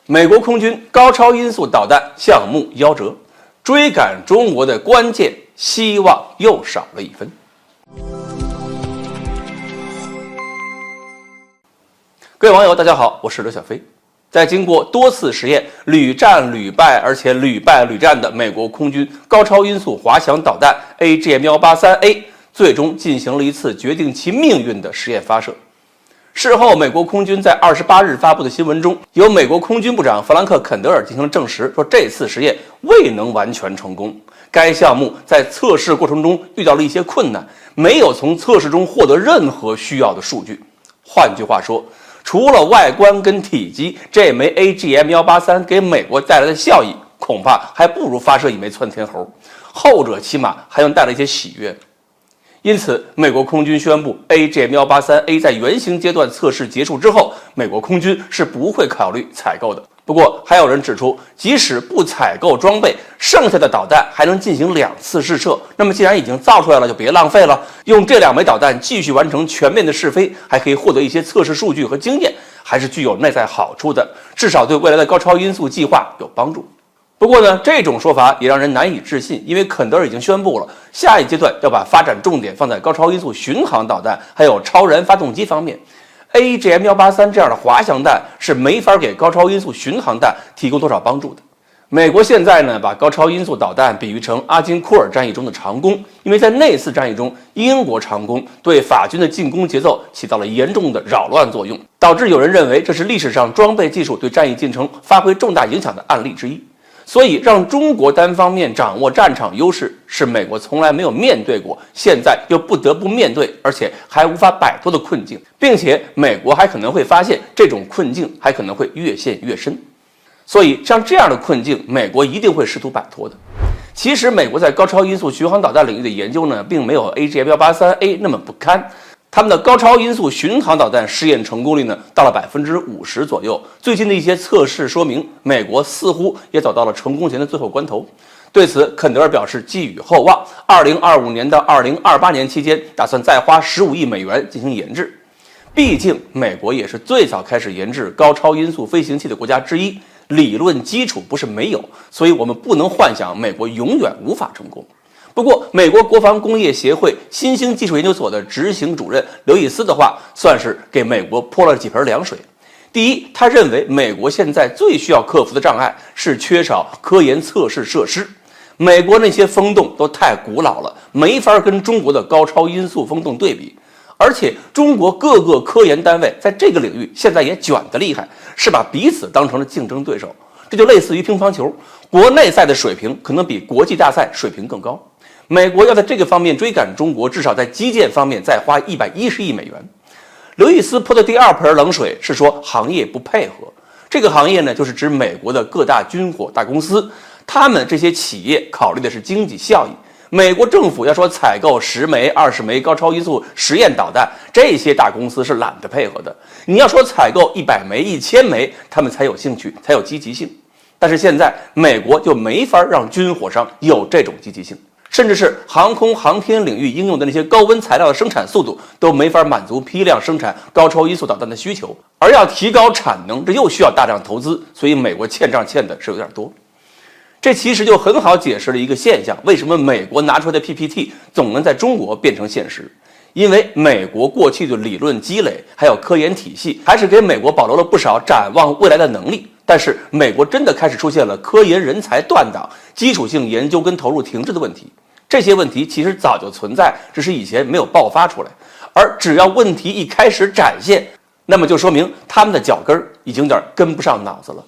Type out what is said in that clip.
美国空军高超音速导弹项目夭折，追赶中国的关键希望又少了一分。各位网友大家好，我是刘小飞。在经过多次实验屡战屡败，而且屡败屡战的美国空军高超音速滑翔导弹 AGM-183A 最终进行了一次决定其命运的实验发射。事后，美国空军在28日发布的新闻中，由美国空军部长弗兰克·肯德尔进行了证实，说这次实验未能完全成功。该项目在测试过程中遇到了一些困难，没有从测试中获得任何需要的数据。换句话说，除了外观跟体积，这枚 AGM-183 给美国带来的效益，恐怕还不如发射一枚窜天猴，后者起码还能带来一些喜悦。因此，美国空军宣布 AGM-183A 在原型阶段测试结束之后，美国空军是不会考虑采购的。不过，还有人指出，即使不采购装备，剩下的导弹还能进行2次试射。那么，既然已经造出来了，就别浪费了，用这2枚导弹继续完成全面的试飞，还可以获得一些测试数据和经验，还是具有内在好处的，至少对未来的高超音速计划有帮助。不过呢，这种说法也让人难以置信，因为肯德尔已经宣布了，下一阶段要把发展重点放在高超音速巡航导弹还有超燃发动机方面。AGM-183 这样的滑翔弹是没法给高超音速巡航弹提供多少帮助的。美国现在呢，把高超音速导弹比喻成阿金库尔战役中的长弓，因为在那次战役中，英国长弓对法军的进攻节奏起到了严重的扰乱作用，导致有人认为这是历史上装备技术对战役进程发挥重大影响的案例之一。所以，让中国单方面掌握战场优势，是美国从来没有面对过，现在又不得不面对，而且还无法摆脱的困境，并且美国还可能会发现这种困境还可能会越陷越深。所以，像这样的困境，美国一定会试图摆脱的。其实，美国在高超音速巡航导弹领域的研究呢，并没有 AGM-183A 那么不堪。他们的高超音速巡航导弹试验成功率呢，到了50%左右。最近的一些测试说明，美国似乎也走到了成功前的最后关头。对此，肯德尔表示寄予厚望，2025年到2028年期间，打算再花15亿美元进行研制。毕竟，美国也是最早开始研制高超音速飞行器的国家之一，理论基础不是没有，所以我们不能幻想美国永远无法成功。不过，美国国防工业协会新兴技术研究所的执行主任刘易斯的话，算是给美国泼了几盆凉水。第一，他认为美国现在最需要克服的障碍是缺少科研测试设施。美国那些风洞都太古老了，没法跟中国的高超音速风洞对比。而且，中国各个科研单位在这个领域现在也卷得厉害，是把彼此当成了竞争对手。这就类似于乒乓球，国内赛的水平可能比国际大赛水平更高。美国要在这个方面追赶中国，至少在基建方面再花110亿美元。刘易斯泼的第2盆冷水是说行业不配合。这个行业呢，就是指美国的各大军火大公司，他们这些企业考虑的是经济效益。美国政府要说采购10枚、20枚高超音速实验导弹，这些大公司是懒得配合的。你要说采购100枚、1000枚，他们才有兴趣，才有积极性。但是现在美国就没法让军火商有这种积极性。甚至是航空航天领域应用的那些高温材料的生产速度都没法满足批量生产高超音速导弹的需求，而要提高产能，这又需要大量投资，所以美国欠账欠的是有点多。这其实就很好解释了一个现象，为什么美国拿出来的 PPT 总能在中国变成现实。因为美国过去的理论积累还有科研体系，还是给美国保留了不少展望未来的能力。但是美国真的开始出现了科研人才断档、基础性研究跟投入停滞的问题。这些问题其实早就存在，只是以前没有爆发出来。而只要问题一开始展现，那么就说明他们的脚跟已经有点跟不上脑子了。